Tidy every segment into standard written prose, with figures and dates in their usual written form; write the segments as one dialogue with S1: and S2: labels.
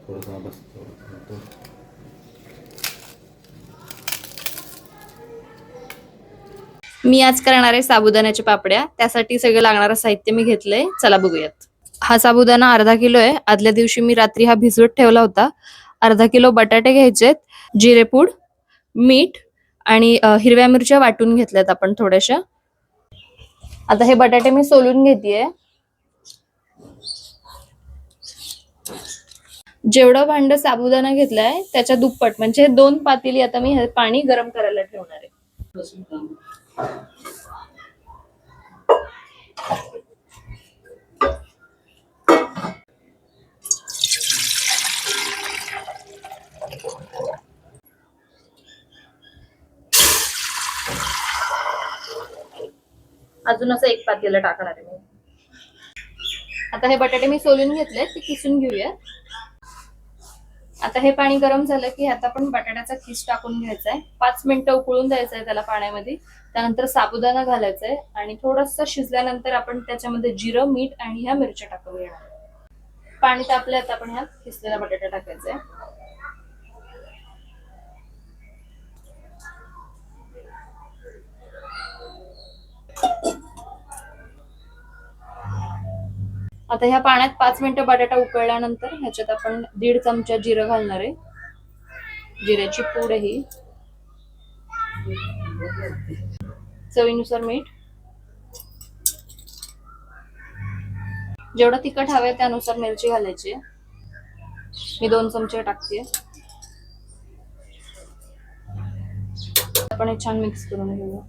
S1: थोडंसं बस थोडं.
S2: मी आज करणार आहे साबुदाण्याच्या पापड्या. त्यासाठी सगळं लागणारं साहित्य मी घेतलंय. चला बघूयात. हा साबुदाणा अर्धा किलो आहे. आदल्या दिवशी मी रात्री हा भिजवत ठेवला होता. अर्धा किलो बटाटे घ्यायचेत, जिरेपूड, मीठ आणि हिरव्या मिरच्या वाटून घेतल्यात आपण थोड्याशा. आता हे बटाटे मी सोलून घेतेय. जेवढं भांड साबुदाणा घेतलाय त्याच्या दुप्पट म्हणजे 2 पातेली आता मी हे पाणी गरम करायला ठेवणार आहे. अजून असं 1 पातेलं टाकणार आहे मी. आता हे बटाटे मी सोलून घेतले, ते किसून घेऊया. आता हे पाणी गरम झालं की आता आपण बटाट्याचा खिस टाकून घ्यायचा आहे. 5 मिनिटं उकळून द्यायचं आहे त्याला पाण्यामध्ये. त्यानंतर साबुदाणा घालायचा आहे आणि थोडंसं शिजल्यानंतर आपण त्याच्यामध्ये जिरं, मीठ आणि ह्या मिरच्या टाकून घेणार. पाणी तापलं आता आपण ह्यात किसलेला बटाटा टाकायचा आहे. आता ह्या पाण्यात 5 मिनिटं बटाटा उकळल्यानंतर ह्याच्यात आपण 1.5 चमचा जिरं घालणार आहे. जिऱ्याची पूड ही, चवीनुसार मीठ, जेवढं तिखट हवंय त्यानुसार मिरची घालायची. मी 2 चमचे टाकते. आपण हे छान मिक्स करून घेऊया.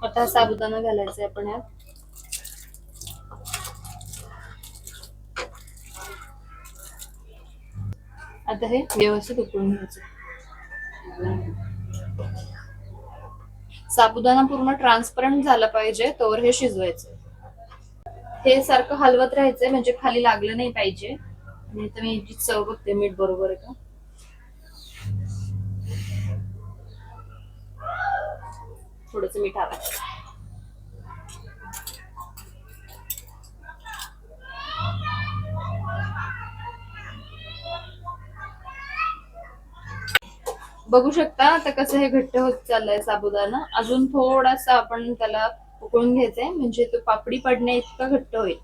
S2: आता साबुदाणा घालायचा आपण ह्यात. आता हे व्यवस्थित उकळून घ्यायचं. साबुदाणा पूर्ण ट्रान्सपरंट झाला पाहिजे तोवर हे शिजवायचं. हे सारखं हलवत राहायचंय म्हणजे खाली लागलं नाही पाहिजे. आणि तर मी चव बघते मीठ बरोबर आहे का. थोडस मीठ हवं. बघू शकता आता कसं हे घट्ट होत चाललंय साबुदाणा. अजून थोडासा आपण त्याला उकळून घ्यायचंय म्हणजे तो पापडी पडण्या इतका घट्ट होईल.